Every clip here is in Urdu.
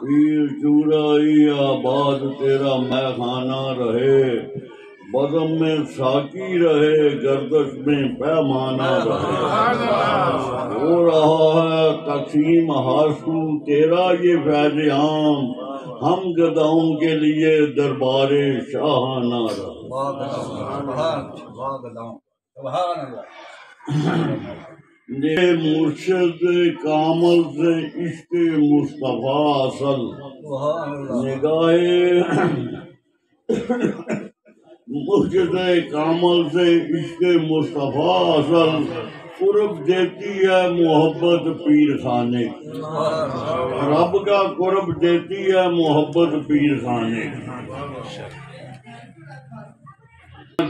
پیر چوڑائی آباد تیرا میں خانہ رہے، بزم میں ساقی رہے، گردش میں پیمانہ رہے۔ ہو رہا ہے تقسیم ہاسو تیرا یہ فیض عام، ہم گداؤں کے لیے دربار شاہانہ رہے۔ یہ مرشد کامل سے عشق مصطفیٰ اصل، نگاہ مرشد کامل سے عشق مصطفیٰ اصل، قرب دیتی ہے محبت پیر خانے کی، رب کا قرب دیتی ہے محبت پیر خانے کی۔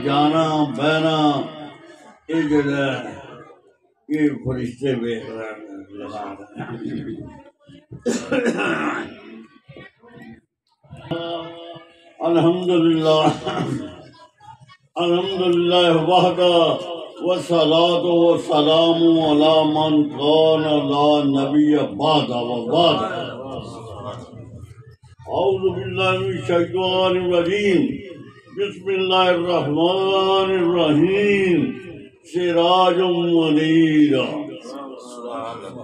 جانا بہنا یہ جگہ یہ فرشتے بیٹھ رہے ہیں۔ الحمدللہ الحمدللہ وحدہ والصلاة والسلام علی من کان لا نبی بعد وبعد۔ اعوذ باللہ من الشیطان الرجیم، بسم اللہ الرحمن الرحیم، سراج منیر،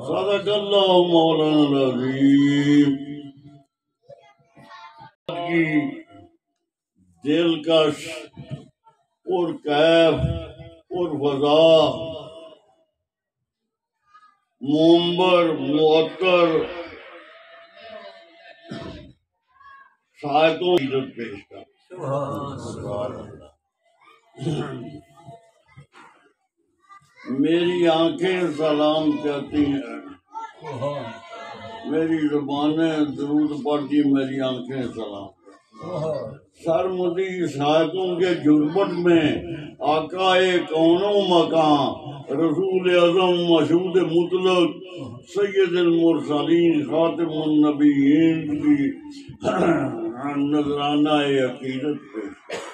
صدق اللہ مولانا العظیم۔ کی دلکش اور کیف اور فضا، منبر معطر ساعتوں عزت پیش کر۔ میری آنکھیں سلام کہتی ہیں، میری زبانیں درود پڑھتی، میری آنکھیں سلام۔ سرمدی ساعتوں کے جربت میں آقائے کون و مکان، رسول اعظم مشہود مطلق سید المرسلین خاتم النبیین کی نذرانہ عقیدت پیش۔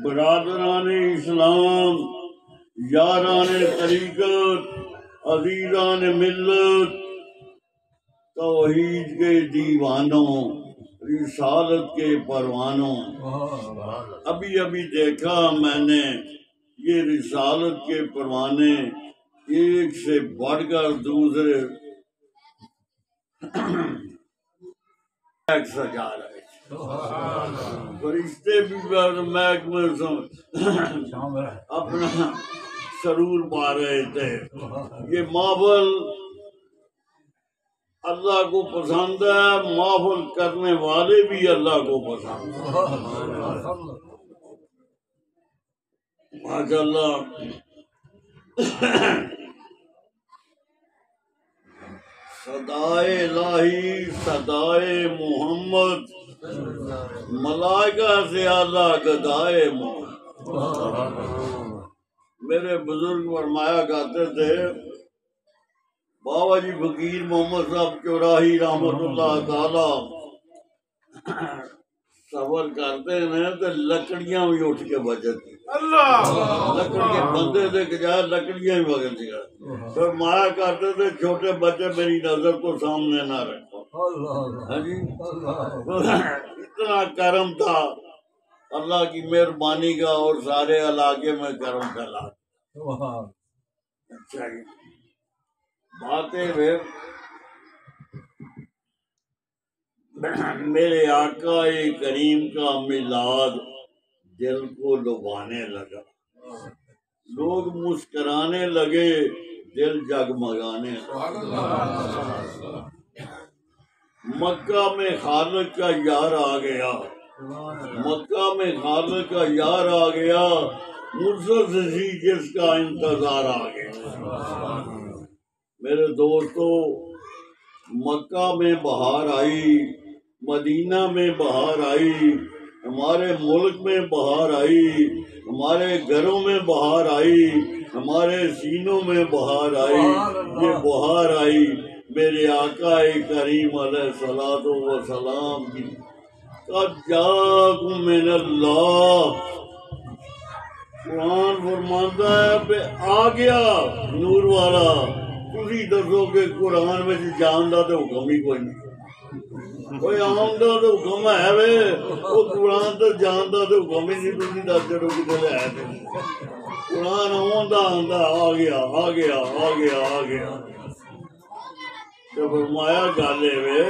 برادران اسلام، یاران طریقت، عزیزان ملت، توحید کے دیوانوں، رسالت کے پروانوں، ابھی دیکھا میں نے یہ رسالت کے پروانے ایک سے بڑھ کر دوسرے سجا رہے، فرشتے بھی محکمے اپنا سرور پا رہے تھے۔ یہ محفل اللہ کو پسند ہے، محفل کرنے والے بھی اللہ کو پسند ہے۔ ماشاء اللہ۔ صدائے الہی، صدائے محمد، ملائکہ سے اعلیٰ گدائے محمد۔ میرے بزرگ فرمایا کرتے تھے، بابا جی فقیر محمد صاحب چوراہی رحمت اللہ تعالی سفر کرتے ہیں تو لکڑیاں بھی اٹھ کے بجتی، لکڑ کے بندے دے کے جائے لکڑیاں ہی بجتی۔ فرمایا کرتے تھے چھوٹے بچے میری نظر کو سامنے نہ رکھو۔ ہاں جی، اتنا کرم تھا اللہ کی مہربانی کا، اور سارے علاقے میں کرم پھیلا۔ اچھا جی، باتیں پھر میرے آقا کریم کا میلاد دل کو لبھانے لگا، لوگ مسکرانے لگے، دل جگمگانے لگا۔ مکہ میں خالق کا یار آ گیا، مکہ میں خالق کا یار آ گیا، مسلسل جس کا انتظار آ گیا۔ میرے دوستو، مکہ میں بہار آئی، مدینہ میں بہار آئی، ہمارے ملک میں بہار آئی، ہمارے گھروں میں بہار آئی، ہمارے سینوں میں بہار آئی۔ یہ بہار آئی میرے آقا کریم علیہ الصلوۃ والسلام کی۔ قد جاءکم من اللہ قرآن فرماندا ہے کہ آ گیا نور والا، تسی دسو کہ قرآن میں جان دا تے حکم ہی کوئی نہیں، کوئی آن دا تے حکم ہے وے، وہ قرآن تے جان دا تے حکم ہی نہیں، تسی دس چڑو کتے ہے تے قرآن آندا آندا آ گیا آ گیا آ گیا آ گیا۔ تو فرمایا گل وے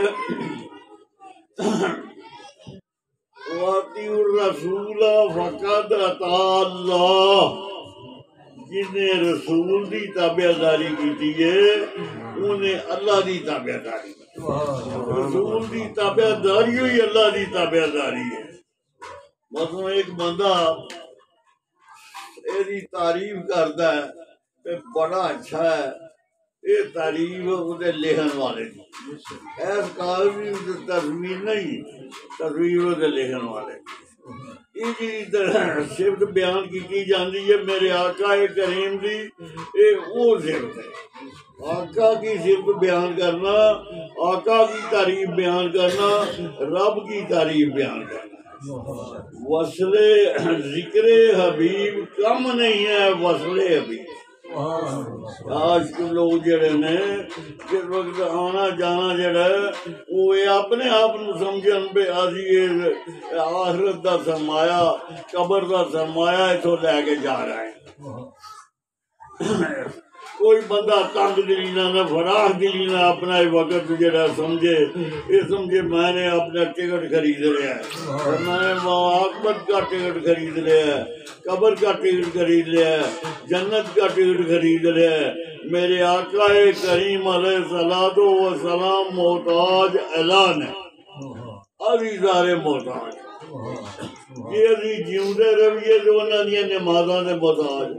وَأَطِیعُوا الرَّسُولَ فَقَدْ أَطَاعَ اللَّهَ، جن نے رسول دی تابعداری کی ہے انہیں اللہ دی تابعداری کی، رسول دی تابعداری ہوئی اللہ دی تابعداری ہے۔ مثلا ایک بندہ یہ تعریف کرتا ہے کہ بڑا اچھا ہے، یہ تعریف وہ لکھن والے کی، ایس کاغذ تصویر نہیں، تصویر وہ لکھن والے کی صفت بیان کی جاندی ہے میرے آقا کریم دی، وہ صفت ہے آقا کی صفت بیان کرنا، آقا کی تعریف بیان کرنا، رب کی تعریف بیان کرنا۔ وصل ذکر حبیب کم نہیں ہے، وصل حبیب آج کے لوگ جڑے نے جس وقت آنا جانا جڑا ہے وہ اپنے آپ نو سمجھن پہ اسی آخرت دا سرمایہ قبر دا سرمایہ اتھوں لے کے جا رہے ہیں۔ کوئی بندہ تنگ دلی نہ فراخ دلی نہ اپنا وقت جڑا سمجھے، یہ سمجھے میں نے اپنا ٹکٹ خرید لیا ہے، میں نے عاقبت کا ٹکٹ خرید لیا ہے، قبر کا ٹکٹ خرید لیا ہے، جنت کا ٹکٹ خرید لیا ہے۔ میرے آقا کریم علیہ الصلوۃ والسلام محتاج اعلان ہے، ابھی سارے محتاج، یہ ابھی جیوندے رہیے جو انہاں دیاں نمازاں دے محتاج،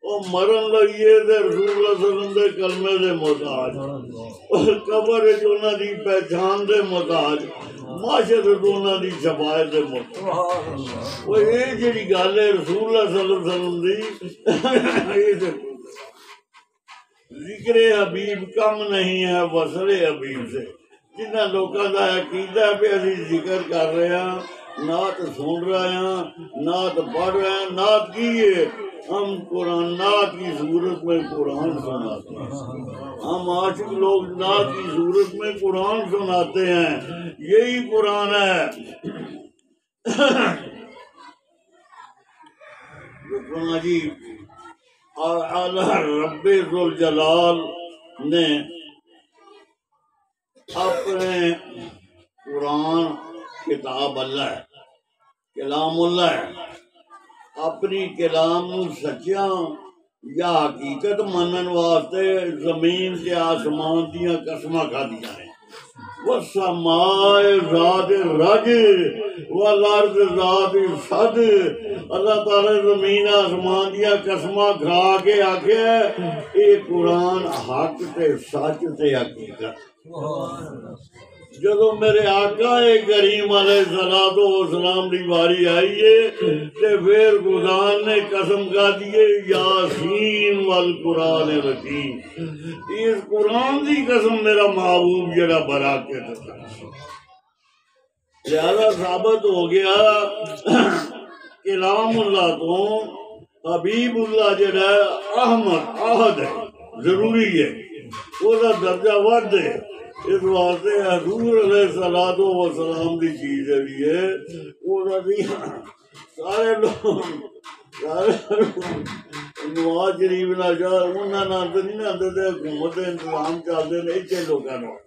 وہ مرن لگیے تے رسول اللہ صلی اللہ علیہ وسلم دے کلمے دے محتاج، اور قبر جو انہاں دی پہچان دے محتاج، معاشر تو انہاں دی شفاعت دے محتاج۔ وہ یہ جڑی گل ہے رسول اللہ صلی اللہ علیہ وسلم دی، ذکر حبیب کم نہیں ہے وصل حبیب سے۔ جنہاں لوکاں دا عقیدہ ہے کہ اسی ذکر کر رہے ہیں، نعت سن رہے ہیں، نعت پڑھ رہے ہیں، نعت کی ہے، ہم قرآن نعت کی صورت میں قرآن سناتے ہیں، ہم عاشق لوگ نعت کی صورت میں قرآن سناتے ہیں، یہی قرآن ہے۔ جی رب ذوالجلال نے اپنے قرآن کتاب اللہ ہے، کلام اللہ ہے، اپنی کلام نو سچیاں یا حقیقت منن واسطے زمین تے آسمان دیاں قسماں کھادیاں ہیں، والسماء ذات الرج والارض ذات الصد۔ اللہ تعالی زمین آسمان دیاں قسماں کھا کے آکھیا اے قرآن حق تے سچ تے حقیقت۔ جدو میرے آقا کریم علیہ الصلوۃ والسلام دی باری آئی ہے تے پھر خدا نے قسم کھا دیے یاسین والقرآن الحکیم، اس قرآن دی قسم میرا محبوب جڑا برا کے دتا۔ لہذا ثابت ہو گیا کلام اللہ تو حبیب اللہ جڑا احمد احد ہے، ضروری ہے، وہ درجہ ود ہے۔ اس واسطے حضور علیہ الصلوۃ والسلام دی چیز ہے وہ سارے لوگ نواز شریف نہ جا انہاں نال تے نہیں آندے تے حکومت دے انتظام چلدے نے اتنے لوکاں نال۔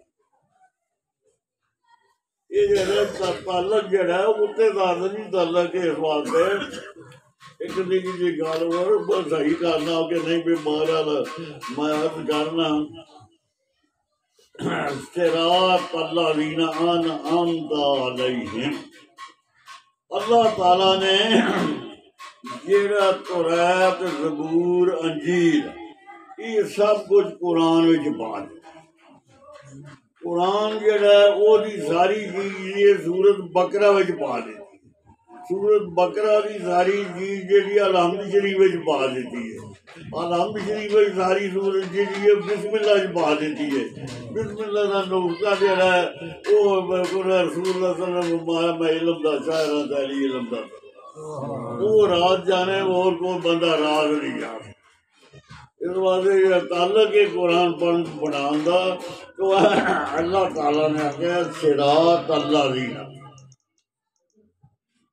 یہ جڑا تعلق جڑا ہے اتنے دار نہیں تعلق ہے، اس واسطے ایک نکی جی گل بس صحیح کرنا کہ نہیں بھی بہرحال میں عرض کرنا صراط الذین انعمت علیہم، اللہ تعالیٰ نے جیڑا توریت زبور انجیل یہ سب کچھ قرآن وچ پا دیا۔ قرآن جیڑا ہے وہ دی ساری چیز یہ سورت بقرہ وچ پا دیتی، سورت بقرہ دی ساری چیز جیڑی الحمد شریف وچ پا دیتی ہے، الحمد شریف وچ ساری سورت جیڑی ہے بسم اللہ وچ پا دیتی ہے۔ بسم اللہ دا نقطہ جیڑا ہے وہ رسول اللہ صلی اللہ علیہ وسلم میں علم دا شاعراں دا علی علم دا وہ راز جانے اور کوئی بندہ راز نہیں جانے. اس واسطے یہ تعلق ہے قرآن پڑھان دا تو اللہ تعالیٰ نے آخیا صراط الذین.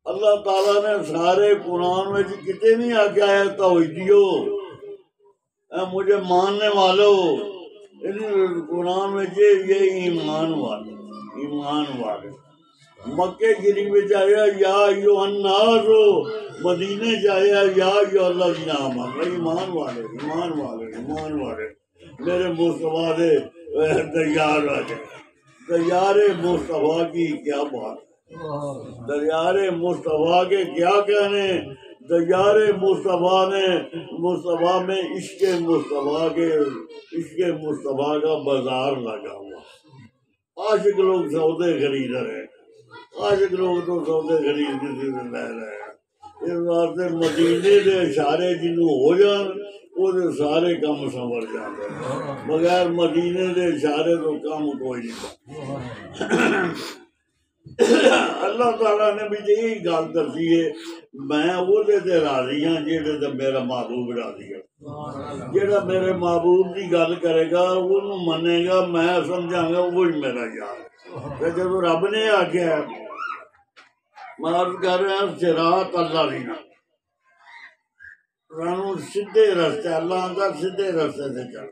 اللہ تعالیٰ نے سارے قرآن میں کتنے نہیں آخیا ہے توحیدیو مجھے ماننے والو. قرآن میں یہ ایمان والے. مکے شریف میں آیا یا ایھا الناس، مدینے جایا یا ایھا الذین آمنوا. ایمان والے میرے مصطفیٰ دے تیار والے. تیار مصطفیٰ کی کیا بات، تیار مصطفیٰ کے کیا کہنے. تیار مصطفیٰ میں عشق مصطفیٰ کا بازار لگا ہوا. عاشق لوگ سودے خرید رہے ہیں، عاشق لوگ تو سودے خرید کے لے رہے ہیں. اس واسطے مدینے دے اشارے جنوں ہو جان وہ سارے کام سنور جاتے ہیں، بغیر مدینے دے اشارے تو کام کوئی نہیں. اللہ تعالیٰ نے بھی یہی گل دسی ہے میں وہ راضی ہاں جہے تے میرا محبوب راضی ہے. جہاں میرے محبوب کی گل کرے گا وہ منے گا، میں سمجھا گا وہی میرا یار. جب رب نے آخیا میں عرض کر رہا صراط الذین، سانوں سیدھے رستے اللہ آندا سیدھے رستے سے چل.